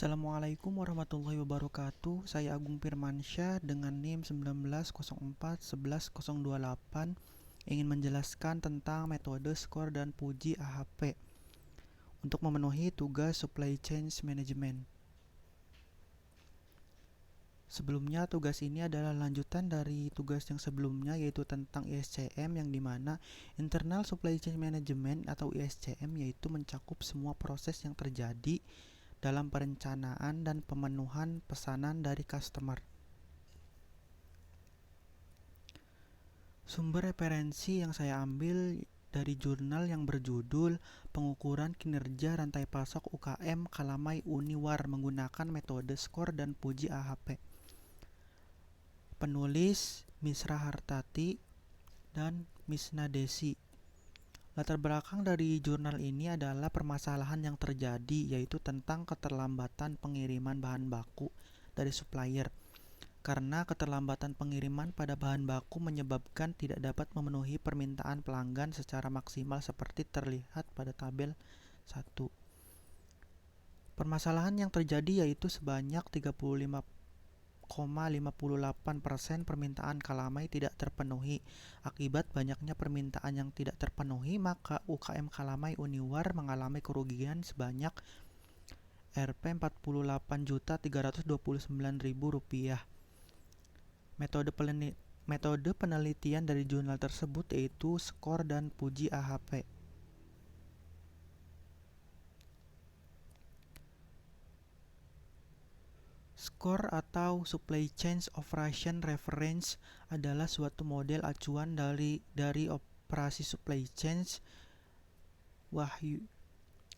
Assalamualaikum warahmatullahi wabarakatuh. Saya Agung Firmansyah dengan NIM 1904 11 028 ingin menjelaskan tentang metode skor dan puji AHP untuk memenuhi tugas Supply Chain Management. Sebelumnya, tugas ini adalah lanjutan dari tugas yang sebelumnya, yaitu tentang ISCM, yang dimana Internal Supply Chain Management atau ISCM yaitu mencakup semua proses yang terjadi dalam perencanaan dan pemenuhan pesanan dari customer. Sumber referensi yang saya ambil dari jurnal yang berjudul Pengukuran Kinerja Rantai Pasok UKM Kalamai Uniwar menggunakan metode skor dan puji AHP. Penulis Misra Hartati dan Misna Desi. Latar belakang dari jurnal ini adalah permasalahan yang terjadi, yaitu tentang keterlambatan pengiriman bahan baku dari supplier. Karena keterlambatan pengiriman pada bahan baku menyebabkan tidak dapat memenuhi permintaan pelanggan secara maksimal seperti terlihat pada tabel 1. Permasalahan yang terjadi yaitu sebanyak 35,58% permintaan Kalamai tidak terpenuhi. Akibat banyaknya permintaan yang tidak terpenuhi, maka UKM Kalamai Uniwar mengalami kerugian sebanyak Rp48.329.000. Metode penelitian dari jurnal tersebut yaitu skor dan puji AHP. Skor atau Supply Chain Operation Reference adalah suatu model acuan dari operasi supply chain.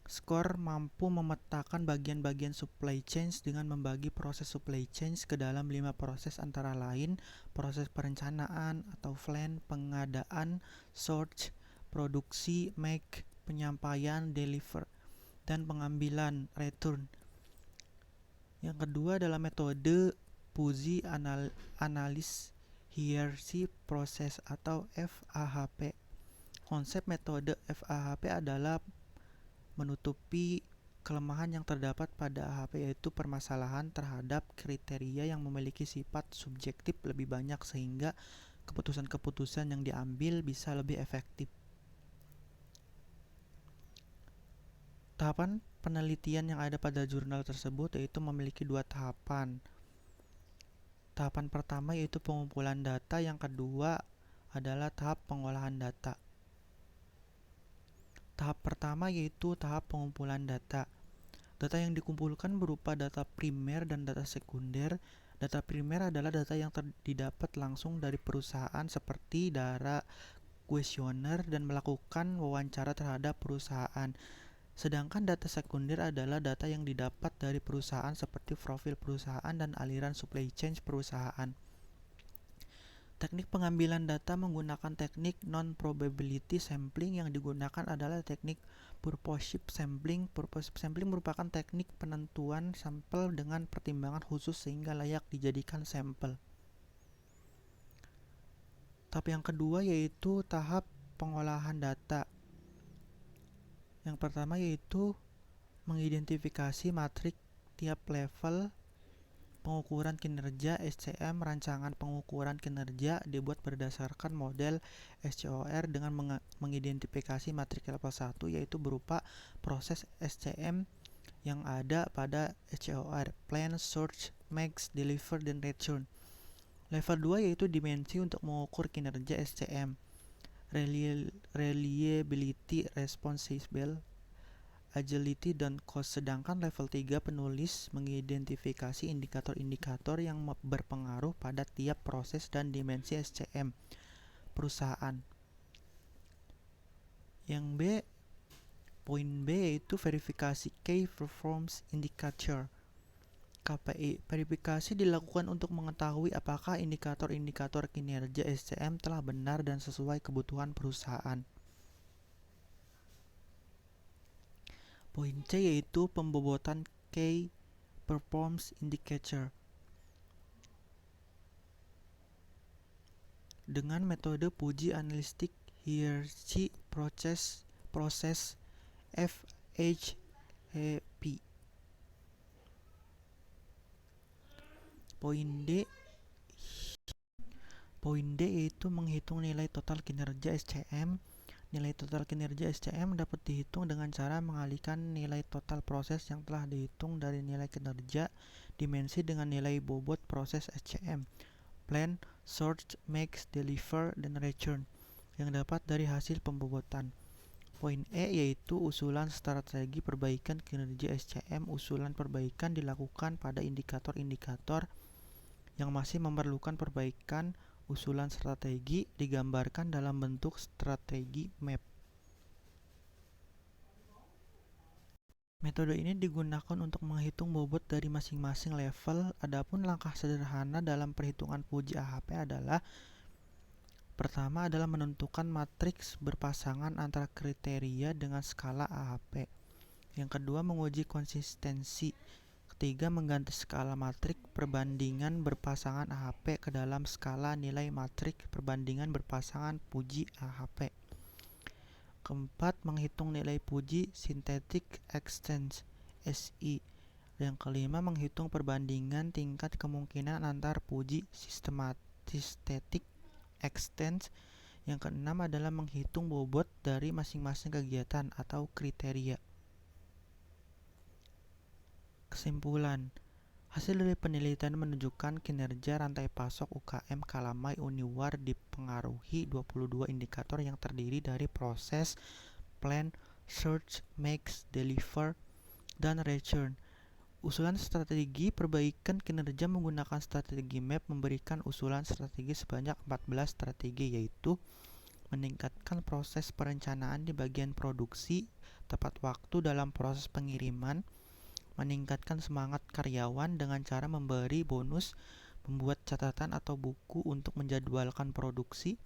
Skor mampu memetakan bagian-bagian supply chain dengan membagi proses supply chain ke dalam 5 proses, antara lain proses perencanaan atau plan, pengadaan, source, produksi, make, penyampaian, deliver, dan pengambilan, return. Yang kedua adalah metode puji analysis hierarchy process atau FAHP. Konsep metode FAHP adalah menutupi kelemahan yang terdapat pada AHP, yaitu permasalahan terhadap kriteria yang memiliki sifat subjektif lebih banyak sehingga keputusan-keputusan yang diambil bisa lebih efektif. Tahapan penelitian yang ada pada jurnal tersebut yaitu memiliki 2 tahapan. Tahapan pertama yaitu pengumpulan data, yang kedua adalah tahap pengolahan data. Tahap pertama yaitu tahap pengumpulan data. Data yang dikumpulkan berupa data primer dan data sekunder. Data primer adalah data yang didapat langsung dari perusahaan seperti data kuesioner dan melakukan wawancara terhadap perusahaan. Sedangkan data sekunder adalah data yang didapat dari perusahaan seperti profil perusahaan dan aliran supply chain perusahaan. Teknik pengambilan data menggunakan teknik non-probability sampling. Yang digunakan adalah teknik purposive sampling. Purposive sampling merupakan teknik penentuan sampel dengan pertimbangan khusus sehingga layak dijadikan sampel. Tahap yang kedua yaitu tahap pengolahan data. Yang pertama yaitu mengidentifikasi matrik tiap level pengukuran kinerja. SCM, rancangan pengukuran kinerja, dibuat berdasarkan model SCOR dengan mengidentifikasi matrik level 1, yaitu berupa proses SCM yang ada pada SCOR: plan, search, make, deliver, dan return. Level 2 yaitu dimensi untuk mengukur kinerja SCM: reliability, responsible, agility, dan cost. Sedangkan level 3 penulis mengidentifikasi indikator-indikator yang berpengaruh pada tiap proses dan dimensi SCM perusahaan. Yang poin B yaitu verifikasi Key Performance Indicator KPI. Verifikasi dilakukan untuk mengetahui apakah indikator-indikator kinerja SCM telah benar dan sesuai kebutuhan perusahaan. Poin C yaitu pembobotan Key Performance Indicator dengan metode puji analitik hierarchy proses FHEP. Poin D yaitu menghitung nilai total kinerja SCM. Nilai total kinerja SCM dapat dihitung dengan cara mengalihkan nilai total proses yang telah dihitung dari nilai kinerja dimensi dengan nilai bobot proses SCM, plan, search, make, deliver, dan return, yang dapat dari hasil pembobotan. Poin E yaitu usulan strategi perbaikan kinerja SCM. Usulan perbaikan dilakukan pada indikator-indikator yang masih memerlukan perbaikan. Usulan strategi digambarkan dalam bentuk strategi map. Metode ini digunakan untuk menghitung bobot dari masing-masing level. Adapun langkah sederhana dalam perhitungan puji AHP adalah: pertama adalah menentukan matriks berpasangan antara kriteria dengan skala AHP. Yang kedua, menguji konsistensi. Ketiga, mengganti skala matrik perbandingan berpasangan AHP ke dalam skala nilai matrik perbandingan berpasangan puji AHP. Keempat, menghitung nilai puji synthetic extents SI. Yang kelima, menghitung perbandingan tingkat kemungkinan antar puji synthetic extents. Yang keenam adalah menghitung bobot dari masing-masing kegiatan atau kriteria. Kesimpulan, hasil dari penelitian menunjukkan kinerja rantai pasok UKM Kalamai Uniwar dipengaruhi 22 indikator yang terdiri dari proses, plan, search, make, deliver, dan return. Usulan strategi perbaikan kinerja menggunakan strategi MAP memberikan usulan strategi sebanyak 14 strategi, yaitu meningkatkan proses perencanaan di bagian produksi, tepat waktu dalam proses pengiriman, meningkatkan semangat karyawan dengan cara memberi bonus, membuat catatan atau buku untuk menjadwalkan produksi,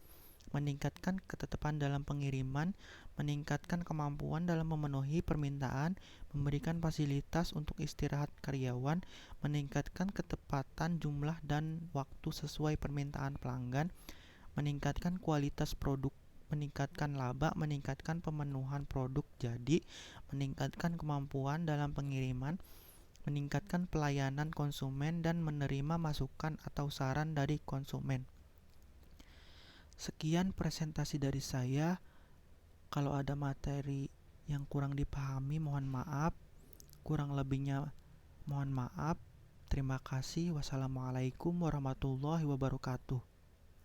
meningkatkan ketetapan dalam pengiriman, meningkatkan kemampuan dalam memenuhi permintaan, memberikan fasilitas untuk istirahat karyawan, meningkatkan ketepatan jumlah dan waktu sesuai permintaan pelanggan, meningkatkan kualitas produk, meningkatkan laba, meningkatkan pemenuhan produk jadi, meningkatkan kemampuan dalam pengiriman, meningkatkan pelayanan konsumen, dan menerima masukan atau saran dari konsumen. Sekian presentasi dari saya. Kalau ada materi yang kurang dipahami, mohon maaf. Kurang lebihnya mohon maaf. Terima kasih. Wassalamualaikum warahmatullahi wabarakatuh.